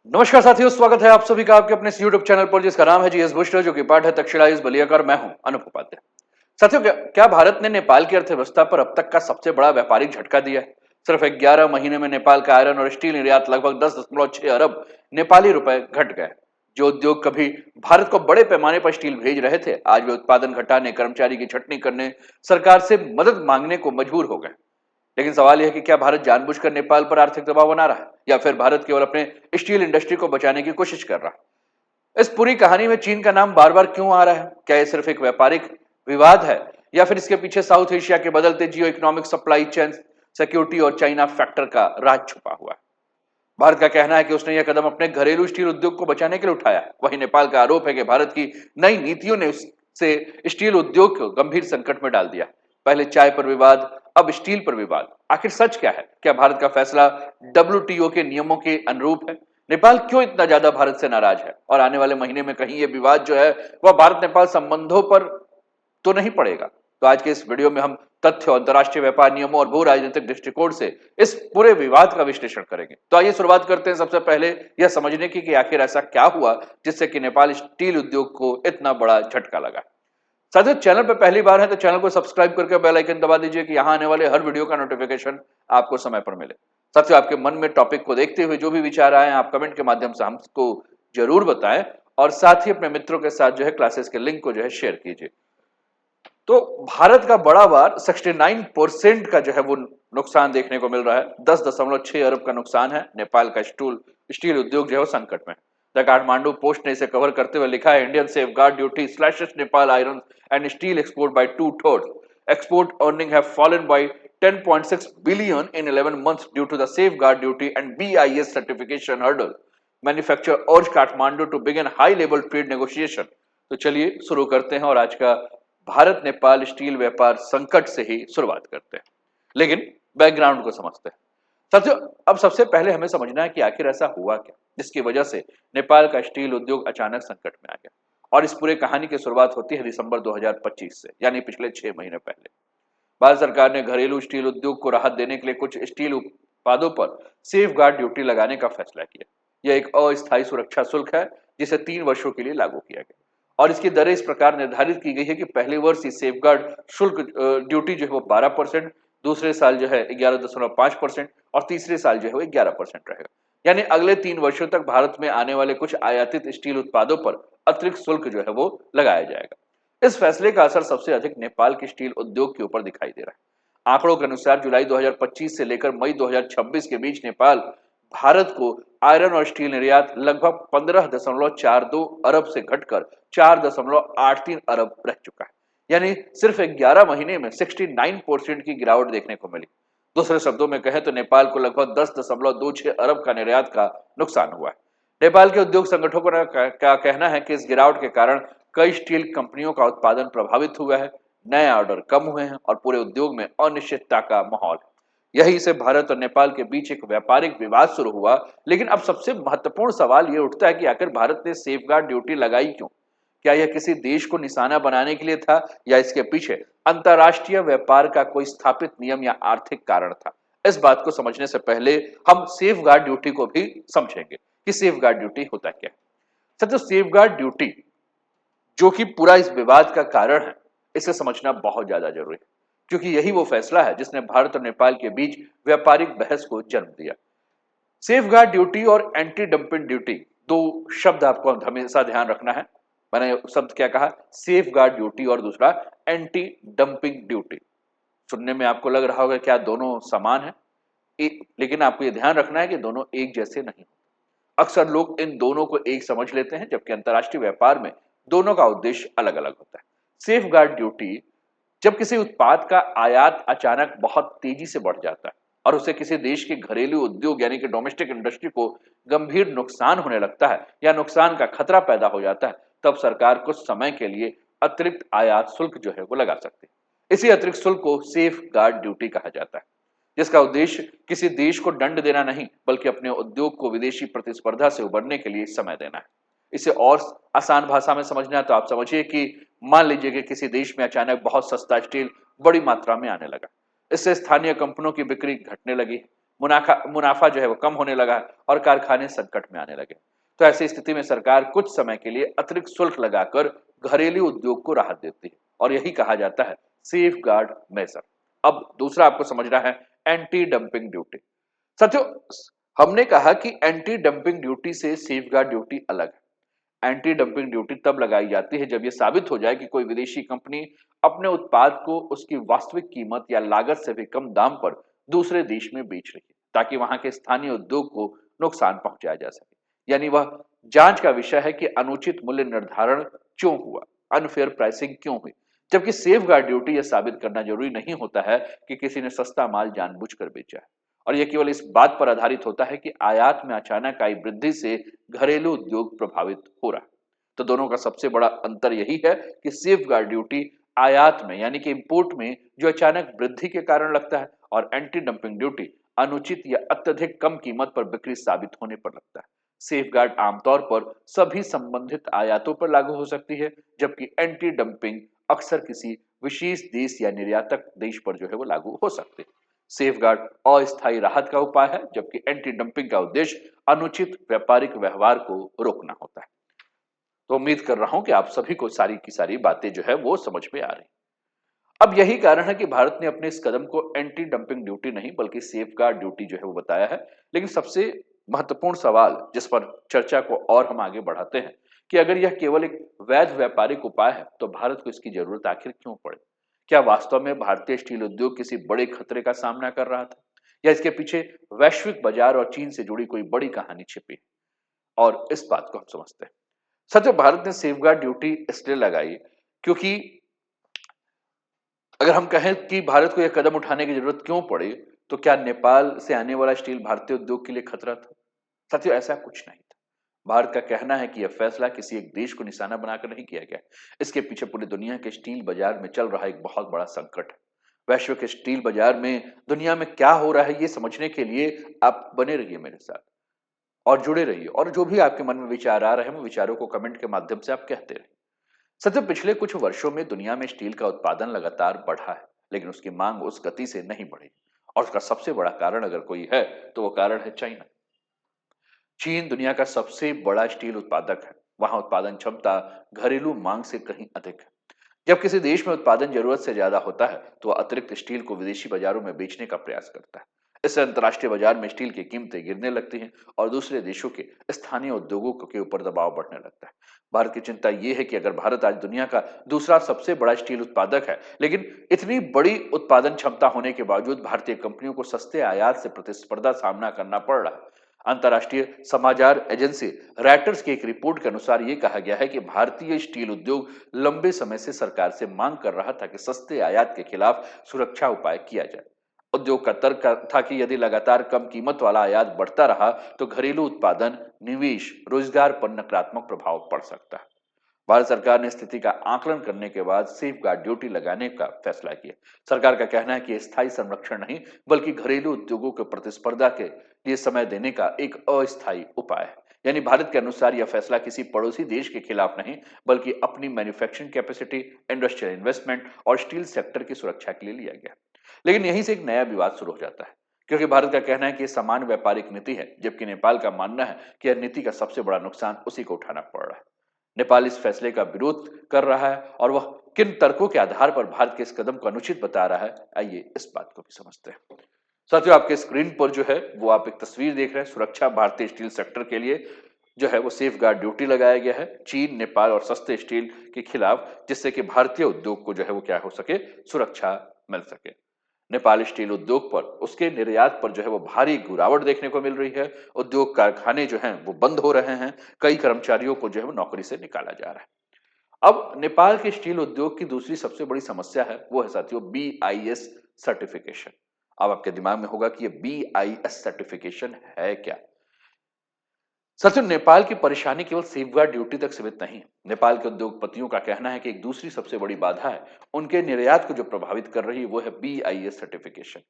नमस्कार साथियों, स्वागत है आप सभी का आपके अपने यूट्यूब चैनल पर जिसका नाम है जीएस बुस्टर, जो कि पाठ है तक्षशिला इस बलिया का। मैं हूं अनुप उपाध्याय। साथियों, क्या भारत ने नेपाल की अर्थव्यवस्था पर अब तक का सबसे बड़ा व्यापारिक झटका दिया है? सिर्फ 11 महीने में नेपाल का आयरन और स्टील निर्यात लगभग 10.6 अरब नेपाली रुपए घट गए। जो उद्योग कभी भारत को बड़े पैमाने पर स्टील भेज रहे थे, आज वे उत्पादन घटाने, कर्मचारी की छटनी करने, सरकार से मदद मांगने को मजबूर हो गए। लेकिन सवाल यह है कि क्या भारत जानबूझकर नेपाल पर आर्थिक दबाव बना रहा है, या फिर भारत केवल अपने स्टील इंडस्ट्री को बचाने की कोशिश कर रहा है? इस पूरी कहानी में चीन का नाम बार बार क्यों आ रहा है? क्या यह सिर्फ एक व्यापारिक विवाद है, या फिर इसके पीछे साउथ एशिया के बदलते जियो इकोनॉमिक सप्लाई चेन, सिक्योरिटी और चाइना फैक्टर का राज छुपा हुआ है? भारत का कहना है कि उसने यह कदम अपने घरेलू स्टील उद्योग को बचाने के लिए उठाया है। वहीं नेपाल का आरोप है कि भारत की नई नीतियों ने उससे स्टील उद्योग को गंभीर संकट में डाल दिया। पहले चाय पर विवाद, अब स्टील पर विवाद। आखिर सच क्या है? क्या भारत का फैसला डब्ल्यूटीओ के नियमों के अनुरूप है? नेपाल क्यों इतना ज्यादा भारत से नाराज है? और आने वाले महीने में कहीं यह विवाद जो है वह भारत नेपाल संबंधों पर तो नहीं पड़ेगा? तो आज के इस वीडियो में हम तथ्य, अंतरराष्ट्रीय व्यापार नियमों और भू राजनीतिक दृष्टिकोण से इस पूरे विवाद का विश्लेषण करेंगे। तो आइए शुरुआत करते हैं सबसे पहले यह समझने की कि आखिर ऐसा क्या हुआ जिससे कि नेपाल स्टील उद्योग को इतना बड़ा झटका लगा। साथियों, चैनल पर पहली बार है तो चैनल को सब्सक्राइब करके बेल आइकन दबा दीजिए कि यहां आने वाले हर वीडियो का नोटिफिकेशन आपको समय पर मिले। साथियों, आपके मन में टॉपिक को देखते हुए जो भी विचार आए आप कमेंट के माध्यम से हमको जरूर बताएं, और साथ ही अपने मित्रों के साथ जो है क्लासेस के लिंक को जो है शेयर कीजिए। तो भारत का बड़ा वार 69% का जो है वो नुकसान देखने को मिल रहा है। 10.6 अरब का नुकसान है। नेपाल का स्टील उद्योग जो है वो संकट में। द काठमांडू पोस्ट ने इसे कवर करते हुए लिखा है, Indian safeguard duty slashes Nepal iron and steel export by 2/3। Export earning have fallen by 10.6 billion in 11 months due to the safeguard duty and BIS certification hurdle. Manufacture urge Kathmandu to begin high level trade negotiation. तो चलिए शुरू करते हैं और आज का Bharat Nepal steel व्यापार संकट से ही शुरुआत करते हैं, लेकिन बैकग्राउंड को समझते हैं। साथियों, अब सबसे पहले हमें समझना है कि आखिर ऐसा हुआ क्या जिसकी वजह से नेपाल का स्टील उद्योग अचानक संकट में आ गया। और इस पूरे कहानी की शुरुआत होती है दिसंबर 2025 से, यानी पिछले 6 महीने पहले। भारत सरकार ने घरेलू स्टील उद्योग को राहत देने के लिए कुछ स्टील उत्पादों पर सेफ गार्ड ड्यूटी लगाने का फैसला किया। यह एक अस्थायी सुरक्षा शुल्क है जिसे 3 वर्षों के लिए लागू किया गया, और इसकी दरें इस प्रकार निर्धारित की गई है कि पहले वर्ष ये सेफ गार्ड शुल्क ड्यूटी जो है वो 12%, दूसरे साल जो है 11.5% और तीसरे साल जो है वो 11% रहेगा। यानी अगले 3 वर्षों तक भारत में आने वाले कुछ आयातित स्टील उत्पादों पर अतिरिक्त शुल्क जो है वो लगाया जाएगा। इस फैसले का असर सबसे अधिक नेपाल के स्टील उद्योग के ऊपर दिखाई दे रहा है। आंकड़ों के अनुसार जुलाई 2025 से लेकर मई 2026 के बीच नेपाल भारत को आयरन और स्टील निर्यात लगभग 15.42 अरब से घटकर 4.83 अरब रह चुका है। यानी सिर्फ 11 महीने में 69% की गिरावट देखने को मिली। दूसरे शब्दों में कहें तो नेपाल को लगभग 10.26 अरब का निर्यात का नुकसान हुआ है। नेपाल के उद्योग संगठनों का कहना है कि इस गिरावट के कारण कई स्टील कंपनियों का उत्पादन प्रभावित हुआ है, नए ऑर्डर कम हुए हैं और पूरे उद्योग में अनिश्चितता का माहौल है। यही से भारत और नेपाल के बीच एक व्यापारिक विवाद शुरू हुआ। लेकिन अब सबसे महत्वपूर्ण सवाल यह उठता है कि आखिर भारत ने सेफगार्ड ड्यूटी लगाई क्यों? क्या यह किसी देश को निशाना बनाने के लिए था, या इसके पीछे अंतरराष्ट्रीय व्यापार का कोई स्थापित नियम या आर्थिक कारण था? इस बात को समझने से पहले हम सेफगार्ड ड्यूटी को भी समझेंगे कि सेफगार्ड ड्यूटी होता क्या है। सत्य, सेफगार्ड ड्यूटी जो कि पूरा इस विवाद का कारण है, इसे समझना बहुत ज्यादा जरूरी है, क्योंकि यही वो फैसला है जिसने भारत और नेपाल के बीच व्यापारिक बहस को जन्म दिया। सेफगार्ड ड्यूटी और एंटी डंपिंग ड्यूटी, दो शब्द आपको हमेशा ध्यान रखना है। मैंने शब्द क्या कहा? सेफ गार्ड ड्यूटी और दूसरा एंटी डंपिंग ड्यूटी। सुनने में आपको लग रहा होगा क्या दोनों समान है? लेकिन आपको यह ध्यान रखना है कि दोनों एक जैसे नहीं। अक्सर लोग इन दोनों को एक समझ लेते हैं, जबकि अंतरराष्ट्रीय व्यापार में दोनों का उद्देश्य अलग अलग होता है। सेफ गार्ड ड्यूटी जब किसी उत्पाद का आयात अचानक बहुत तेजी से बढ़ जाता है और उसे किसी देश के घरेलू उद्योग यानी कि डोमेस्टिक इंडस्ट्री को गंभीर नुकसान होने लगता है या नुकसान का खतरा पैदा हो जाता है, तब सरकार कुछ समय के लिए अतिरिक्त आयात शुल्क जो है वो लगा सकती है। इसी अतिरिक्त शुल्क को सेफ गार्ड ड्यूटी कहा जाता है, जिसका उद्देश्य किसी देश को दंड देना नहीं, बल्कि अपने उद्योग को विदेशी प्रतिस्पर्धा से उबरने के लिए समय देना है। इसे और आसान भाषा में समझना है तो आप समझिए कि मान लीजिए कि किसी देश में अचानक बहुत सस्ता स्टील बड़ी मात्रा में आने लगा। इससे स्थानीय कंपनियों की बिक्री घटने लगी। मुनाफा मुनाफा जो है वो कम होने लगा है और कारखाने संकट में आने लगे। तो ऐसी स्थिति में सरकार कुछ समय के लिए अतिरिक्त शुल्क लगाकर घरेलू उद्योग को राहत देती है और यही कहा जाता है सेफ गार्ड मेजर। अब दूसरा आपको समझना है एंटी डंपिंग ड्यूटी। साथियों, हमने कहा कि एंटी डंपिंग ड्यूटी से सेफ गार्ड ड्यूटी अलग है। एंटी डंपिंग ड्यूटी तब लगाई जाती है जब यह साबित हो जाए कि कोई विदेशी कंपनी अपने उत्पाद को उसकी वास्तविक कीमत या लागत से भी कम दाम पर दूसरे देश में बेच रही है ताकि वहां के स्थानीय उद्योग को नुकसान पहुंचाया जा सके। यानी वह जांच का विषय है कि अनुचित मूल्य निर्धारण क्यों हुआ, अनफेयर प्राइसिंग क्यों हुई। जबकि सेफ गार्ड ड्यूटी यह साबित करना जरूरी नहीं होता है कि किसी ने सस्ता माल जानबूझकर बेचा है और यह केवल इस बात पर आधारित होता है कि आयात में अचानक आई वृद्धि से घरेलू उद्योग प्रभावित हो रहा है। तो दोनों का सबसे बड़ा अंतर यही है कि सेफ गार्ड ड्यूटी आयात में यानी कि इंपोर्ट में जो अचानक वृद्धि के कारण लगता है और एंटी डंपिंग ड्यूटी अनुचित या अत्यधिक कम कीमत पर बिक्री साबित होने पर लगता है। सेफ गार्ड आमतौर पर सभी संबंधित आयातों पर लागू हो सकती है जबकि एंटी डंपिंग अक्सर किसी विशेष देश या निर्यातक देश पर जो है वो लागू हो सकती है। सेफ गार्ड अस्थायी राहत का उपाय है जबकि एंटी डंपिंग का उद्देश्य अनुचित व्यापारिक व्यवहार को रोकना होता है। तो उम्मीद कर रहा हूं कि आप सभी को सारी की सारी बातें जो है वो समझ में आ रही। अब यही कारण है कि भारत ने अपने इस कदम को एंटी डंपिंग ड्यूटी नहीं बल्कि सेफ गार्ड ड्यूटी जो है वो बताया है। लेकिन सबसे महत्वपूर्ण सवाल जिस पर चर्चा को और हम आगे बढ़ाते हैं कि अगर यह केवल एक वैध व्यापारिक उपाय है तो भारत को इसकी जरूरत आखिर क्यों पड़े। क्या वास्तव में भारतीय स्टील उद्योग किसी बड़े खतरे का सामना कर रहा था या इसके पीछे वैश्विक बाजार और चीन से जुड़ी कोई बड़ी कहानी छिपी है? और इस बात को हम समझते हैं। सच में भारत ने सेफगार्ड ड्यूटी इसलिए लगाई क्योंकि अगर हम कहें कि भारत को यह कदम उठाने की जरूरत क्यों पड़ी, तो क्या नेपाल से आने वाला स्टील भारतीय उद्योग के लिए खतरा था? साथियों, ऐसा कुछ नहीं था। भारत का कहना है कि यह फैसला किसी एक देश को निशाना बनाकर नहीं किया गया। इसके पीछे पूरी दुनिया के स्टील बाजार में चल रहा एक बहुत बड़ा संकट है। वैश्विक स्टील बाजार में दुनिया में क्या हो रहा है ये समझने के लिए आप बने रहिए मेरे साथ और जुड़े रहिए और जो भी आपके मन में विचार आ रहे हैं वो विचारों को कमेंट के माध्यम से आप कहते रहिए। सत्य पिछले कुछ वर्षों में दुनिया में स्टील का उत्पादन लगातार बढ़ा है लेकिन उसकी मांग उस गति से नहीं बढ़ी और उसका सबसे बड़ा कारण अगर कोई है तो वो कारण है चाइना। चीन दुनिया का सबसे बड़ा स्टील उत्पादक है। वहां उत्पादन क्षमता घरेलू मांग से कहीं अधिक है। जब किसी देश में उत्पादन जरूरत से ज्यादा होता है तो वह अतिरिक्त स्टील को विदेशी बाजारों में बेचने का प्रयास करता है। इससे अंतर्राष्ट्रीय बाजार में स्टील की कीमतें गिरने लगती हैं और दूसरे देशों के स्थानीय उद्योगों के ऊपर दबाव बढ़ने लगता है। भारत की चिंता यह है कि अगर भारत आज दुनिया का दूसरा सबसे बड़ा स्टील उत्पादक है लेकिन इतनी बड़ी उत्पादन क्षमता होने के बावजूद भारतीय कंपनियों को सस्ते आयात से प्रतिस्पर्धा सामना करना पड़ रहा है। अंतर्राष्ट्रीय समाचार एजेंसी रैटर्स की एक रिपोर्ट के अनुसार यह कहा गया है कि भारतीय स्टील उद्योग लंबे समय से सरकार से मांग कर रहा था कि सस्ते आयात के खिलाफ सुरक्षा उपाय किया जाए। उद्योग का तर्क था कि यदि लगातार कम कीमत वाला आयात बढ़ता रहा तो घरेलू उत्पादन, निवेश, रोजगार पर नकारात्मक प्रभाव पड़ सकता है। भारत सरकार ने स्थिति का आकलन करने के बाद सेफ गार्ड ड्यूटी लगाने का फैसला किया। सरकार का कहना है कि यह स्थायी संरक्षण नहीं बल्कि घरेलू उद्योगों को प्रतिस्पर्धा के लिए समय देने का एक अस्थायी उपाय है। यानी भारत के अनुसार यह फैसला किसी पड़ोसी देश के खिलाफ नहीं बल्कि अपनी मैन्युफैक्चरिंग कैपेसिटी, इंडस्ट्रियल इन्वेस्टमेंट और स्टील सेक्टर की सुरक्षा के लिए लिया गया। लेकिन यहीं से एक नया विवाद शुरू हो जाता है क्योंकि भारत का कहना है कि यह समान व्यापारिक नीति है जबकि नेपाल का मानना है कि यह नीति का सबसे बड़ा नुकसान उसी को उठाना पड़ रहा है। नेपाल इस फैसले का विरोध कर रहा है और वह किन तर्कों के आधार पर भारत के इस कदम को अनुचित बता रहा है, आइए इस बात को भी समझते हैं। साथियों, आपके स्क्रीन पर जो है वो आप एक तस्वीर देख रहे हैं। सुरक्षा भारतीय स्टील सेक्टर के लिए जो है वो सेफ गार्ड ड्यूटी लगाया गया है चीन, नेपाल और सस्ते स्टील के खिलाफ, जिससे कि भारतीय उद्योग को जो है वो क्या हो सके, सुरक्षा मिल सके। नेपाल स्टील उद्योग पर, उसके निर्यात पर जो है वो भारी गिरावट देखने को मिल रही है। उद्योग कारखाने जो हैं वो बंद हो रहे हैं। कई कर्मचारियों को जो है वो नौकरी से निकाला जा रहा है। अब नेपाल के स्टील उद्योग की दूसरी सबसे बड़ी समस्या है वो है साथियों बीआईएस सर्टिफिकेशन। अब आपके दिमाग में होगा कि ये बीआईएस सर्टिफिकेशन है क्या। साथियों, नेपाल की परेशानी केवल सेफगार्ड ड्यूटी तक सीमित नहीं। नेपाल के उद्योगपतियों का कहना है कि एक दूसरी सबसे बड़ी बाधा है उनके निर्यात को जो प्रभावित कर रही है वो है बीआईएस सर्टिफिकेशन।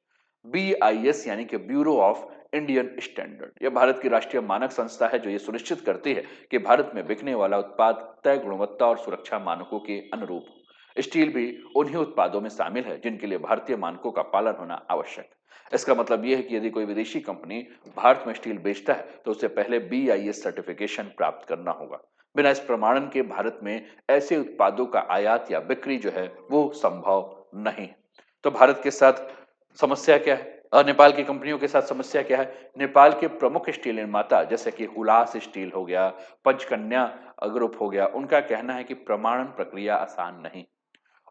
बीआईएस यानी कि ब्यूरो ऑफ इंडियन स्टैंडर्ड। यह भारत की राष्ट्रीय मानक संस्था है जो ये सुनिश्चित करती है कि भारत में बिकने वाला उत्पाद तय गुणवत्ता और सुरक्षा मानकों के अनुरूप हो। स्टील भी उन्हीं उत्पादों में शामिल है जिनके लिए भारतीय मानकों का पालन होना आवश्यक है। इसका मतलब यह है कि यदि कोई विदेशी कंपनी भारत में स्टील बेचता है तो उसे पहले BIS सर्टिफिकेशन प्राप्त करना होगा। बिना इस प्रमाणन के भारत में ऐसे उत्पादों का आयात या बिक्री जो है वो संभव नहीं। तो भारत के साथ समस्या क्या है और नेपाल की कंपनियों के साथ समस्या क्या है? नेपाल के प्रमुख स्टील निर्माता जैसे कि हुलास स्टील हो गया, पंचकन्या ग्रुप हो गया, उनका कहना है कि प्रमाणन प्रक्रिया आसान नहीं।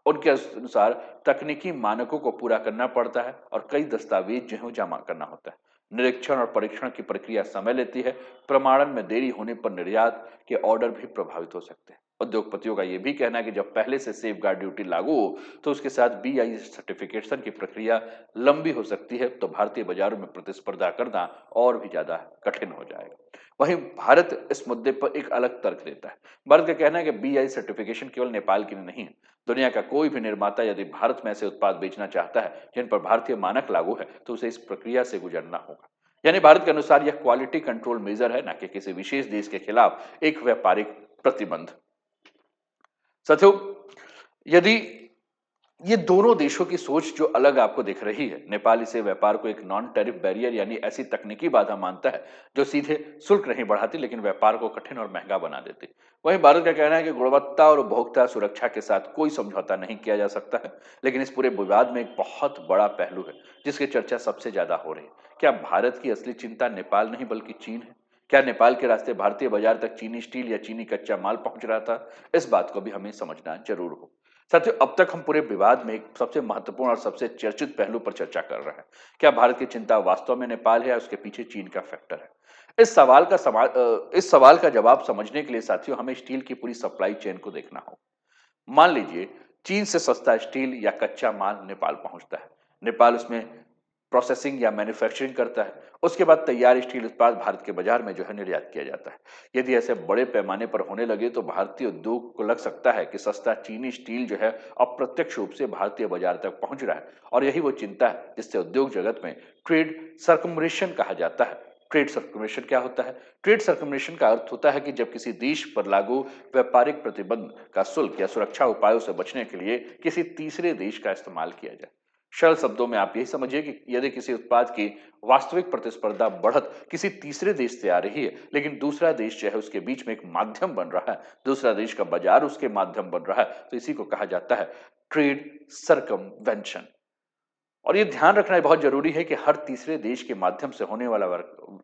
उनके अनुसार तकनीकी मानकों को पूरा करना पड़ता है और कई दस्तावेज जो है वो जमा करना होता है। निरीक्षण और परीक्षण की प्रक्रिया समय लेती है। प्रमाणन में देरी होने पर निर्यात के ऑर्डर भी प्रभावित हो सकते हैं। उद्योगपतियों का यह भी कहना है कि जब पहले से सेफ गार्ड ड्यूटी लागू हो तो उसके साथ BIS सर्टिफिकेशन की प्रक्रिया लंबी हो सकती है, तो भारतीय बाजारों में प्रतिस्पर्धा करना और भी ज्यादा कठिन हो जाएगा। वहीं भारत इस मुद्दे पर एक अलग तर्क देता है। भारत का कहना है कि BIS सर्टिफिकेशन केवल नेपाल के लिए नहीं है। दुनिया का कोई भी निर्माता यदि भारत में ऐसे उत्पाद बेचना चाहता है जिन पर भारतीय मानक लागू है तो उसे इस प्रक्रिया से गुजरना होगा। यानी भारत के अनुसार यह क्वालिटी कंट्रोल मेजर है, न कि किसी विशेष देश के खिलाफ एक व्यापारिक प्रतिबंध। साथियों, यदि ये दोनों देशों की सोच जो अलग आपको दिख रही है, नेपाल इसे व्यापार को एक नॉन टैरिफ बैरियर यानी ऐसी तकनीकी बाधा मानता है जो सीधे शुल्क नहीं बढ़ाती लेकिन व्यापार को कठिन और महंगा बना देती। वहीं भारत का कहना है कि गुणवत्ता और उपभोक्ता सुरक्षा के साथ कोई समझौता नहीं किया जा सकता है। लेकिन इस पूरे विवाद में एक बहुत बड़ा पहलू है जिसकी चर्चा सबसे ज्यादा हो रही है। क्या भारत की असली चिंता नेपाल नहीं बल्कि चीन है? क्या नेपाल के रास्ते भारतीय बाजार तक चीनी स्टील या चीनी कच्चा माल पहुंच रहा था? इस बात को भी हमें समझना जरूर हो। साथियों, अब तक हम पूरे विवाद में एक सबसे महत्वपूर्ण और सबसे चर्चित पहलू पर चर्चा कर रहे हैं। क्या भारत की चिंता वास्तव में नेपाल है या उसके पीछे चीन का फैक्टर है? इस सवाल का जवाब समझने के लिए साथियों हमें स्टील की पूरी सप्लाई चेन को देखना होगा। मान लीजिए चीन से सस्ता स्टील या कच्चा माल नेपाल पहुंचता है। नेपाल उसमें प्रोसेसिंग या मैन्युफैक्चरिंग करता है। उसके बाद तैयार स्टील उत्पाद भारत के बाजार में जो है निर्यात किया जाता है। यदि ऐसे बड़े पैमाने पर होने लगे तो भारतीय उद्योग को लग सकता है कि सस्ता चीनी स्टील जो है अप्रत्यक्ष रूप से भारतीय बाजार तक पहुंच रहा है, और यही वो चिंता है जिससे उद्योग जगत में ट्रेड सर्कमरेशन कहा जाता है। ट्रेड सर्कुलेशन क्या होता है? ट्रेड सर्कुलेशन का अर्थ होता है कि जब किसी देश पर लागू व्यापारिक प्रतिबंध का शुल्क या सुरक्षा उपायों से बचने के लिए किसी तीसरे देश का इस्तेमाल किया जाए। सरल शब्दों में आप यही समझिए कि यदि किसी उत्पाद की वास्तविक प्रतिस्पर्धा बढ़त किसी तीसरे देश से आ रही है लेकिन दूसरा देश जो है उसके बीच में एक माध्यम बन रहा है, दूसरा देश का बाजार उसके माध्यम बन रहा है, तो इसी को कहा जाता है ट्रेड सर्कमवेंशन। और ये ध्यान रखना बहुत जरूरी है कि हर तीसरे देश के माध्यम से होने वाला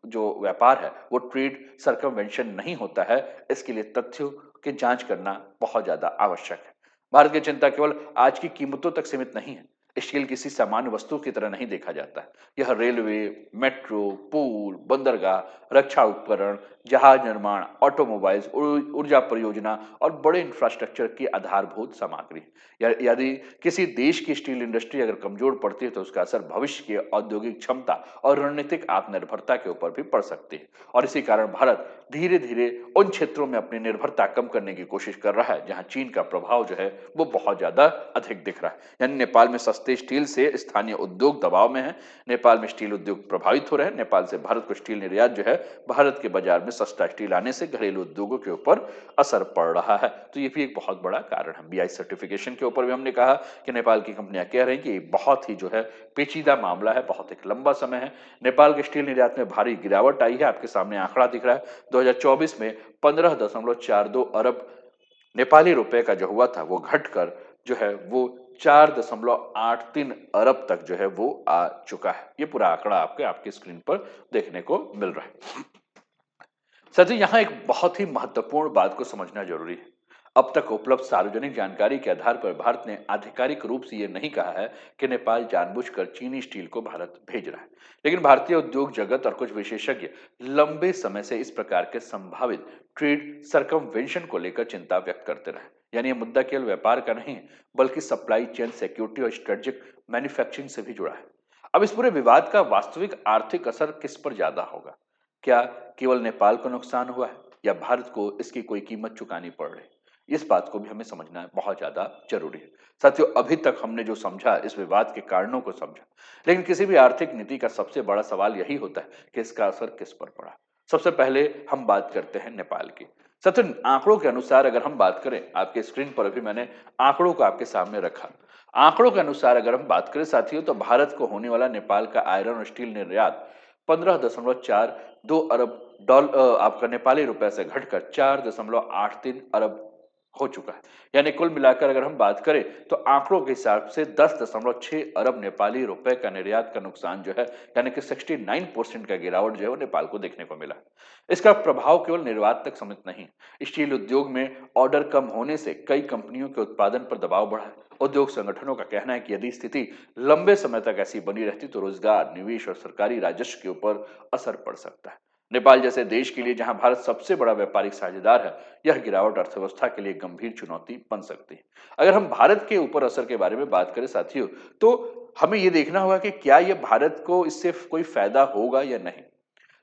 जो व्यापार है वो ट्रेड सर्कमवेंशन नहीं होता है। इसके लिए तथ्यों की जांच करना बहुत ज्यादा आवश्यक है। भारत की चिंता केवल आज की कीमतों तक सीमित नहीं है। स्टील किसी सामान्य वस्तु की तरह नहीं देखा जाता है। यह रेलवे, मेट्रो, पुल, बंदरगाह, रक्षा उपकरण, जहाज निर्माण, ऑटोमोबाइल्स, ऊर्जा परियोजना और बड़े इंफ्रास्ट्रक्चर की आधारभूत सामग्री है। यदि किसी देश की स्टील इंडस्ट्री अगर कमजोर पड़ती है तो उसका असर भविष्य की औद्योगिक क्षमता और रणनीतिक आत्मनिर्भरता के ऊपर भी पड़ सकती है। और इसी कारण भारत धीरे धीरे उन क्षेत्रों में अपनी निर्भरता कम करने की कोशिश कर रहा है जहां चीन का प्रभाव जो है वो बहुत ज्यादा अधिक दिख रहा है। यानी नेपाल में सस्ते स्टील से स्थानीय उद्योग दबाव में है। नेपाल में स्टील उद्योग प्रभावित हो रहे हैं। नेपाल से भारत को स्टील निर्यात जो है भारत के बाजार में सस्ता स्टील आने से घरेलू उद्योगों के ऊपर असर पड़ रहा है। तो ये भी एक बहुत बड़ा कारण है। BIS सर्टिफिकेशन के ऊपर भी हमने कहा कि नेपाल की कंपनियां कह रही हैं कि बहुत ही जो है पेचीदा मामला है, बहुत एक लंबा समय है। नेपाल के स्टील निर्यात में भारी गिरावट आई है। आपके सामने आंकड़ा दिख रहा है। 2024 में 15.42 अरब नेपाली रुपए का जो हुआ था वो घटकर जो है वो 4.83 अरब तक जो है वो आ चुका है। ये पूरा आंकड़ा आपके आपकी स्क्रीन पर देखने को मिल रहा है। साथियों, यहाँ एक बहुत ही महत्वपूर्ण बात को समझना जरूरी है। अब तक उपलब्ध सार्वजनिक जानकारी के आधार पर भारत ने आधिकारिक रूप से यह नहीं कहा है कि नेपाल जानबूझकर चीनी स्टील को भारत भेज रहा है। लेकिन भारतीय उद्योग जगत और कुछ विशेषज्ञ लंबे समय से इस प्रकार के संभावित ट्रेड सर्कमवेंशन को लेकर चिंता व्यक्त करते रहे। यानी यह मुद्दा केवल व्यापार का नहीं है बल्कि सप्लाई चेन सिक्योरिटी और स्ट्रेटेजिक मैन्युफैक्चरिंग से भी जुड़ा है। अब इस पूरे विवाद का वास्तविक आर्थिक असर किस पर ज्यादा होगा? क्या केवल नेपाल को नुकसान हुआ है या भारत को इसकी कोई कीमत चुकानी पड़ रही है? इस बात को भी हमें समझना बहुत ज्यादा जरूरी है। साथियों, अभी तक हमने जो समझा इस विवाद के कारणों को समझा, लेकिन किसी भी आर्थिक नीति का सबसे बड़ा सवाल यही होता है कि इसका असर किस पर पड़ा। सबसे पहले हम बात करते हैं नेपाल की। सचिन, आंकड़ों के अनुसार अगर हम बात करें, आपके स्क्रीन पर अभी मैंने आंकड़ों को आपके सामने रखा। आंकड़ों के अनुसार अगर हम बात करें साथियों, तो भारत को होने वाला नेपाल का आयरन और स्टील निर्यात 15.42 अरब आपका नेपाली रुपए से घटकर 4.83 अरब हो चुका है। यानी कुल मिलाकर अगर हम बात करें, तो आंकड़ों के हिसाब से 10.6 अरब नेपाली रुपए का निर्यात का नुकसान जो है, यानी कि 69% का गिरावट जो है वो नेपाल को देखने को मिला। इसका प्रभाव केवल निर्यात तक सीमित नहीं। स्टील उद्योग में ऑर्डर कम होने से कई कंपनियों के उत्पादन पर दबाव बढ़ा है। उद्योग संगठनों का कहना है कि यदि स्थिति लंबे समय तक ऐसी बनी रहती तो रोजगार, निवेश और सरकारी राजस्व के ऊपर असर पड़ सकता है। नेपाल जैसे देश के लिए, जहां भारत सबसे बड़ा व्यापारिक साझेदार है, यह गिरावट अर्थव्यवस्था के लिए गंभीर चुनौती बन सकती है। अगर हम भारत के ऊपर असर के बारे में बात करें साथियों, तो हमें यह देखना होगा कि क्या यह भारत को इससे कोई फायदा होगा या नहीं।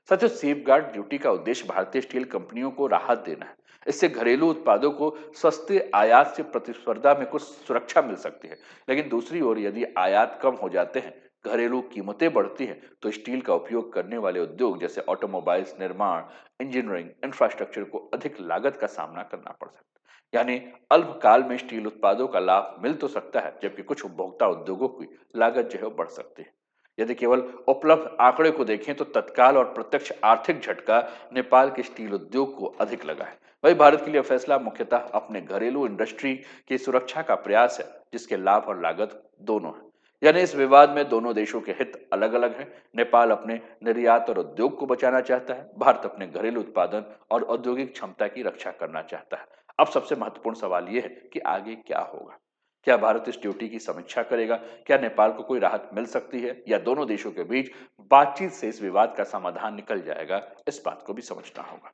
साथियों, सेफगार्ड ड्यूटी का उद्देश्य भारतीय स्टील कंपनियों को राहत देना है। इससे घरेलू उत्पादों को सस्ते आयात से प्रतिस्पर्धा में कुछ सुरक्षा मिल सकती है। लेकिन दूसरी ओर यदि आयात कम हो जाते हैं, घरेलू कीमतें बढ़ती हैं, तो स्टील का उपयोग करने वाले उद्योग जैसे ऑटोमोबाइल्स, निर्माण, इंजीनियरिंग, इंफ्रास्ट्रक्चर को अधिक लागत का सामना करना पड़ सकता है। यानी अल्पकाल में स्टील उत्पादों का लाभ मिल तो सकता है, जबकि कुछ उपभोक्ता उद्योगों की लागत जो है वो बढ़ सकती है। यदि केवल उपलब्ध आंकड़े को देखें, तो तत्काल और प्रत्यक्ष आर्थिक झटका नेपाल के स्टील उद्योग को अधिक लगा है। वही भारत के लिए फैसला मुख्यतः अपने घरेलू इंडस्ट्री की सुरक्षा का प्रयास है, जिसके लाभ और लागत दोनों है। यानी इस विवाद में दोनों देशों के हित अलग अलग हैं। नेपाल अपने निर्यात और उद्योग को बचाना चाहता है, भारत अपने घरेलू उत्पादन और औद्योगिक क्षमता की रक्षा करना चाहता है। अब सबसे महत्वपूर्ण सवाल यह है कि आगे क्या होगा। क्या भारत इस ड्यूटी की समीक्षा करेगा? क्या नेपाल को कोई राहत मिल सकती है, या दोनों देशों के बीच बातचीत से इस विवाद का समाधान निकल जाएगा? इस बात को भी समझना होगा।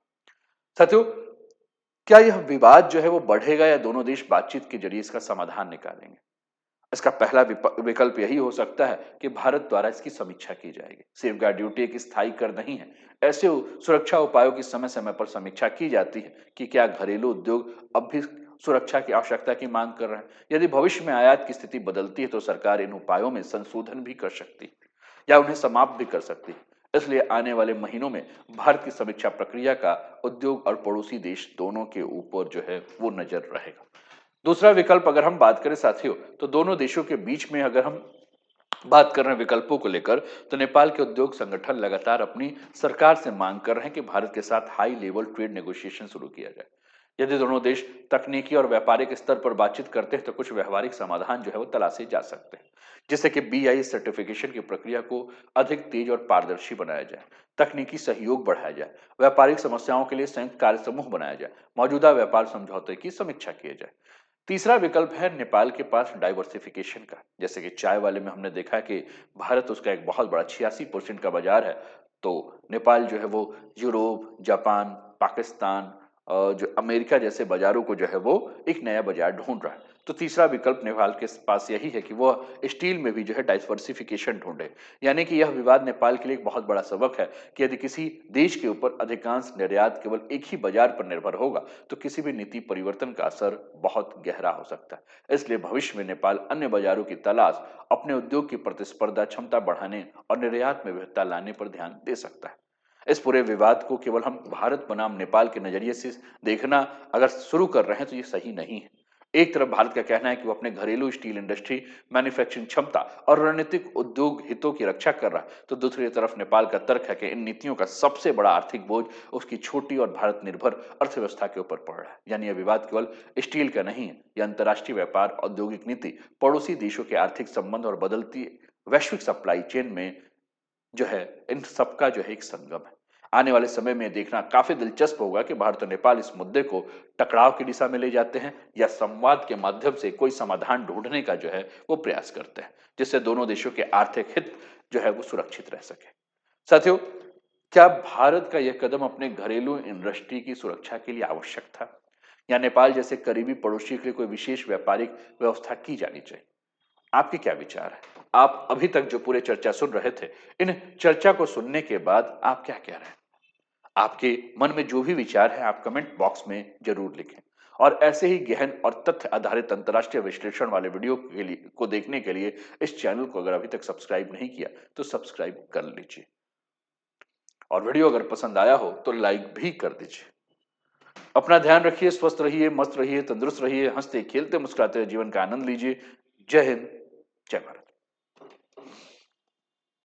साथियों, क्या यह विवाद जो है वो बढ़ेगा, या दोनों देश बातचीत के जरिए इसका समाधान निकालेंगे? इसका पहला विकल्प यही हो सकता है कि भारत द्वारा इसकी समीक्षा की जाएगी। सेफगार्ड ड्यूटी एक स्थायी कर नहीं है। ऐसे सुरक्षा उपायों की समय समय पर समीक्षा की जाती है कि क्या घरेलू उद्योग अब भी सुरक्षा की आवश्यकता की मांग कर रहे हैं। यदि भविष्य में आयात की स्थिति बदलती है, तो सरकार इन उपायों में संशोधन भी कर सकती है या उन्हें समाप्त भी कर सकती है। इसलिए आने वाले महीनों में भारत की समीक्षा प्रक्रिया का उद्योग और पड़ोसी देश दोनों के ऊपर जो है वो नजर रहेगा। दूसरा विकल्प अगर हम बात करें साथियों, तो दोनों देशों के बीच में अगर हम बात कर रहे हैं विकल्पों को लेकर, तो नेपाल के उद्योग संगठन लगातार अपनी सरकार से मांग कर रहे हैं कि भारत के साथ हाई लेवल ट्रेड नेगोशिएशन शुरू किया जाए। यदि दोनों देश तकनीकी और व्यापारिक स्तर पर बातचीत करते हैं, तो कुछ व्यवहारिक समाधान जो है वो तलाशे जा सकते हैं, जिससे कि बीआई सर्टिफिकेशन की प्रक्रिया को अधिक तेज और पारदर्शी बनाया जाए, तकनीकी सहयोग बढ़ाया जाए, व्यापारिक समस्याओं के लिए संयुक्त कार्य समूह बनाया जाए, मौजूदा व्यापार समझौते की समीक्षा किया जाए। तीसरा विकल्प है नेपाल के पास डाइवर्सिफिकेशन का। जैसे कि चाय वाले में हमने देखा कि भारत उसका एक बहुत बड़ा 86% का बाजार है। तो नेपाल जो है वो यूरोप, जापान, पाकिस्तान, जो अमेरिका जैसे बाजारों को जो है वो एक नया बाजार ढूंढ रहा है। तो तीसरा विकल्प नेपाल के पास यही है कि वह स्टील में भी जो है डाइवर्सिफिकेशन ढूंढे। यानी कि यह विवाद नेपाल के लिए एक बहुत बड़ा सबक है कि यदि किसी देश के ऊपर अधिकांश निर्यात केवल एक ही बाजार पर निर्भर होगा, तो किसी भी नीति परिवर्तन का असर बहुत गहरा हो सकता है। इसलिए भविष्य में नेपाल अन्य बाजारों की तलाश, अपने उद्योग की प्रतिस्पर्धा क्षमता बढ़ाने और निर्यात में विविधता लाने पर ध्यान दे सकता है। इस पूरे विवाद को केवल हम भारत बनाम नेपाल के नजरिए से देखना अगर शुरू कर रहे हैं, तो ये सही नहीं है। एक तरफ भारत का कहना है कि वो अपने घरेलू स्टील इंडस्ट्री, मैन्युफैक्चरिंग क्षमता और रणनीतिक उद्योग हितों की रक्षा कर रहा है, तो दूसरी तरफ नेपाल का तर्क है कि इन नीतियों का सबसे बड़ा आर्थिक बोझ उसकी छोटी और भारत निर्भर अर्थव्यवस्था के ऊपर पड़ रहा है। यानी यह विवाद केवल स्टील का नहीं है, यह अंतर्राष्ट्रीय व्यापार, औद्योगिक नीति, पड़ोसी देशों के आर्थिक संबंध और बदलती वैश्विक सप्लाई चेन में जो है, इन सबका जो है एक संगम है। आने वाले समय में देखना काफी दिलचस्प होगा कि भारत और नेपाल इस मुद्दे को टकराव की दिशा में ले जाते हैं, या संवाद के माध्यम से कोई समाधान ढूंढने का जो है वो प्रयास करते हैं, जिससे दोनों देशों के आर्थिक हित जो है वो सुरक्षित रह सके। साथियों, क्या भारत का यह कदम अपने घरेलू इंडस्ट्री की सुरक्षा के लिए आवश्यक था, या नेपाल जैसे करीबी पड़ोसी के लिए कोई विशेष व्यापारिक व्यवस्था की जानी चाहिए? आपके क्या विचार है? आप अभी तक जो पूरे चर्चा सुन रहे थे, इन चर्चा को सुनने के बाद आप क्या कह रहे हैं? आपके मन में जो भी विचार है, आप कमेंट बॉक्स में जरूर लिखें। और ऐसे ही गहन और तथ्य आधारित अंतर्राष्ट्रीय विश्लेषण वाले वीडियो के लिए को देखने के लिए इस चैनल को अगर अभी तक सब्सक्राइब नहीं किया, तो सब्सक्राइब कर लीजिए। और वीडियो अगर पसंद आया हो, तो लाइक भी कर दीजिए। अपना ध्यान रखिए, स्वस्थ रहिए, मस्त रहिए, तंदुरुस्त रहिए, हंसते खेलते मुस्कुराते जीवन का आनंद लीजिए। जय हिंद, जय भारत।